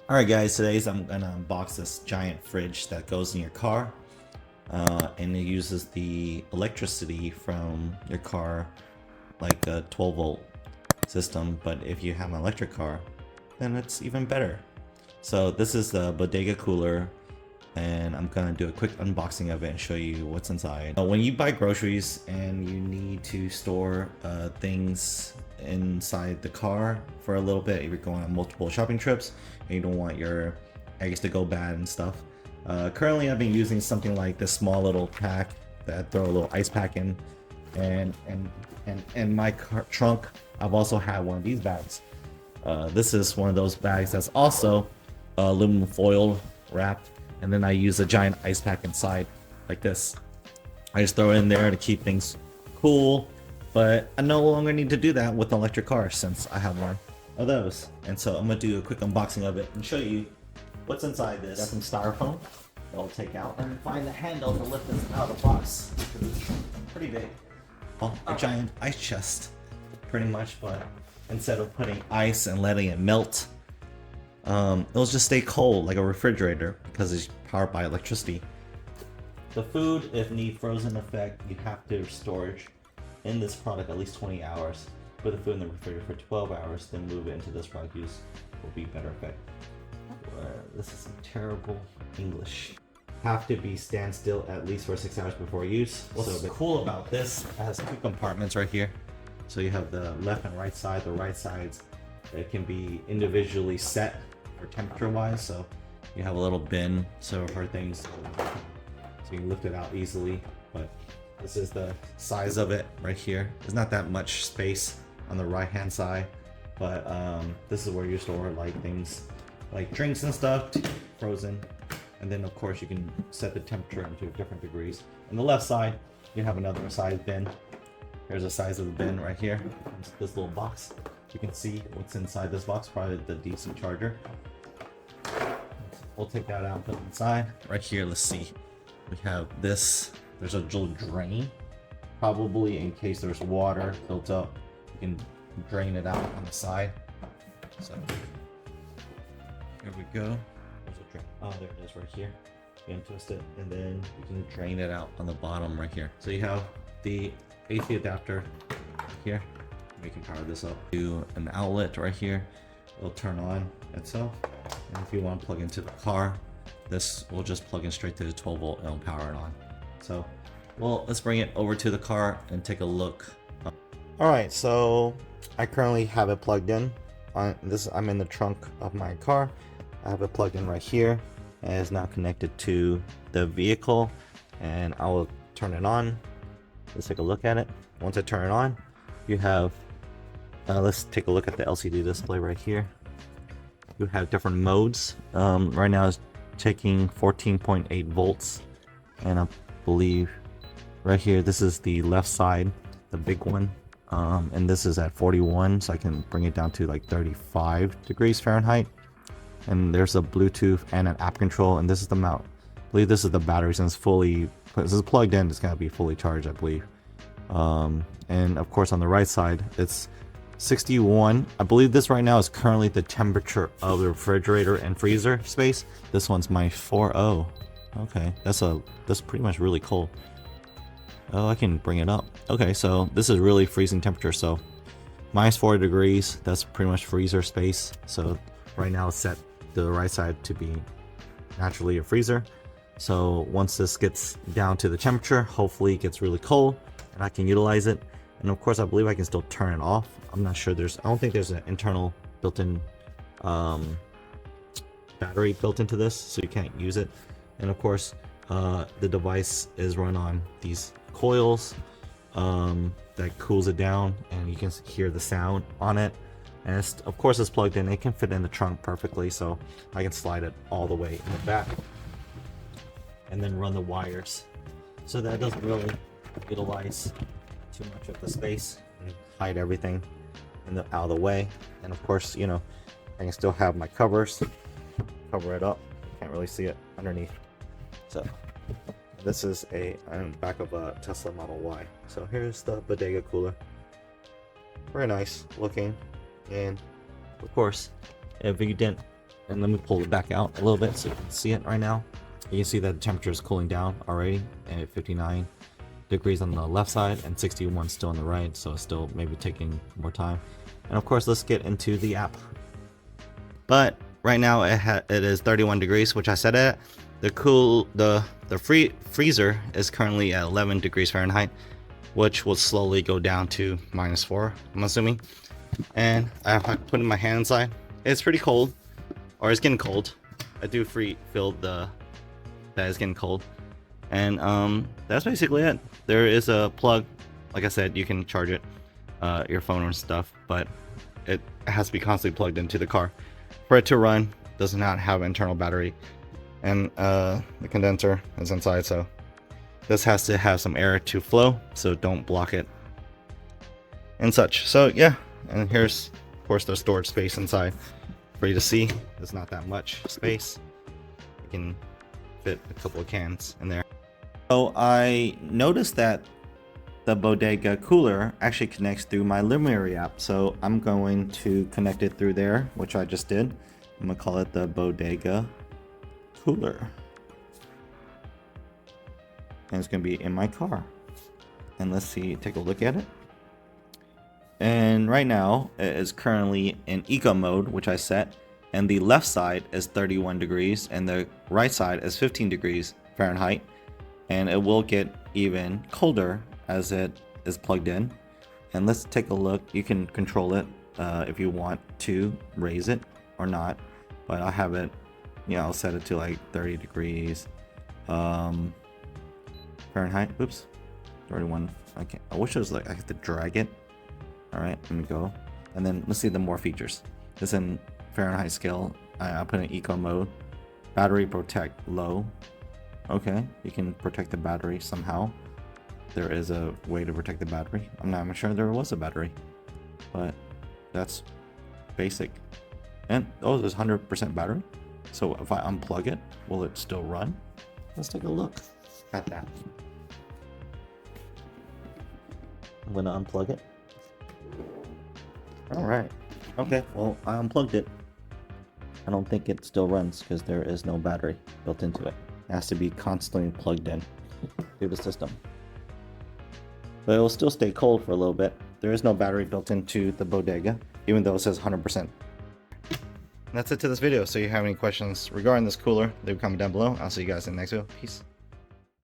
Alright guys, I'm gonna unbox this giant fridge that goes in your car, and it uses the electricity from your car like a 12 volt system, but if you have an electric car, then it's even better. So this is the Bodega Cooler, and I'm gonna do a quick unboxing of it and show you what's inside. When you buy groceries and you need to store things inside the car for a little bit, if you're going on multiple shopping trips and you don't want your eggs to go bad and stuff. Currently I've been using something like this small little pack that I throw a little ice pack in, and in my trunk I've also had one of these bags. This is one of those bags that's also aluminum foil wrapped, and then I use a giant ice pack inside like this. I just throw it in there to keep things cool, but I no longer need to do that with an electric car since I have one of those. And so I'm gonna do a quick unboxing of it and show you what's inside this. Got some styrofoam that I'll take out and find the handle to lift this out of the box. It's pretty big. Well, a giant ice chest, pretty much, but instead of putting ice and letting it melt, it'll just stay cold like a refrigerator because it's powered by electricity. The food, if need frozen effect, you have to storage in this product at least 20 hours. Put the food in the refrigerator for 12 hours, then move it into this product use will be better effect. This is some terrible English. Have to be stand still at least for 6 hours before use. What's cool about this, it has two compartments right here. So you have the left and right side. The right sides, it can be individually set for temperature wise. So you have a little bin so for things, so you can lift it out easily. But this is the size of it right here. There's not that much space on the right hand side, but this is where you store like things like drinks and stuff, frozen. And then of course you can set the temperature into different degrees. On the left side, you have another size bin. Here's the size of the bin right here. This little box. You can see what's inside this box, probably the DC charger. We'll take that out, put it inside. Right here, let's see. We have this. There's a little drain, probably in case there's water built up. You can drain it out on the side. So here we go. There's a drain. Oh, there it is right here. You can twist it, and then you can drain it out on the bottom right here. So you have the AC adapter here. We can power this up to an outlet right here. It'll turn on itself. And if you want to plug into the car, this will just plug in straight to the 12 volt and it'll power it on. So, well, let's bring it over to the car and take a look. Alright, so I currently have it plugged in. I'm in the trunk of my car. I have it plugged in right here, and it's now connected to the vehicle, and I will turn it on. Let's take a look at it. Once I turn it on, you have, let's take a look at the LCD display right here. You have different modes. Right now it's taking 14.8 volts, and I believe right here, this is the left side, the big one. And this is at 41, so I can bring it down to like 35 degrees Fahrenheit. And there's a Bluetooth and an app control, and this is the mount. I believe this is the battery. Since this is plugged in, it's gonna be fully charged, I believe. And of course on the right side, it's 61. I believe this right now is currently the temperature of the refrigerator and freezer space. This one's my 40. Okay, that's pretty much really cold. Oh, I can bring it up. Okay, so this is really freezing temperature. So minus 40 degrees, that's pretty much freezer space. So right now it's set the right side to be naturally a freezer. So once this gets down to the temperature, hopefully it gets really cold and I can utilize it. And of course I believe I can still turn it off. I'm not sure, I don't think there's an internal built-in battery built into this, so you can't use it. And of course the device is run on these coils that cools it down, and you can hear the sound on it. And of course it's plugged in. It can fit in the trunk perfectly, so I can slide it all the way in the back and then run the wires, so that doesn't really utilize too much of the space and hide everything out of the way. And of course, you know, I can still have my covers cover it up. Can't really see it underneath. So this is on the back of a Tesla Model Y. So here's the Bodega Cooler. Very nice looking. And of course, if you didn't And let me pull it back out a little bit so you can see it right now. You can see that the temperature is cooling down already at 59 degrees on the left side and 61 still on the right, so it's still maybe taking more time. And of course, let's get into the app. But right now it is 31 degrees, which I set it at. The freezer is currently at 11 degrees Fahrenheit, which will slowly go down to -4, I'm assuming. And I put in my hand inside. It's pretty cold, or it's getting cold. I do feel that it's getting cold. And that's basically it. There is a plug, like I said, you can charge it, your phone and stuff, but it has to be constantly plugged into the car for it to run. Does not have internal battery, and the condenser is inside, so this has to have some air to flow, so don't block it and such. So yeah, and here's of course the storage space inside for you to see. There's not that much space. You can fit a couple of cans in there. So I noticed that the Bodega Cooler actually connects through my Luminary app, so I'm going to connect it through there, which I just did. I'm gonna call it the Bodega Cooler, and it's gonna be in my car. And let's see, take a look at it. And right now it is currently in eco mode, which I set, and the left side is 31 degrees and the right side is 15 degrees Fahrenheit. And it will get even colder as it is plugged in. And let's take a look. You can control it if you want to raise it or not, but I'll have it, I'll set it to like 30 degrees Fahrenheit. Oops, 31. Okay, I wish it was like I have to drag it. All right, let me go, and then let's see the more features. This in Fahrenheit scale. I put in eco mode. Battery protect low. Okay, you can protect the battery somehow. There is a way to protect the battery. I'm not even sure there was a battery, but that's basic. And oh, there's 100% battery. So if I unplug it, will it still run? Let's take a look at that. I'm gonna unplug it. All right. Okay, well, I unplugged it. I don't think it still runs because there is no battery built into it. It has to be constantly plugged in through the system. But it will still stay cold for a little bit. There is no battery built into the Bodega, even though it says 100%. That's it to this video. So if you have any questions regarding this cooler, leave a comment down below. I'll see you guys in the next video. Peace.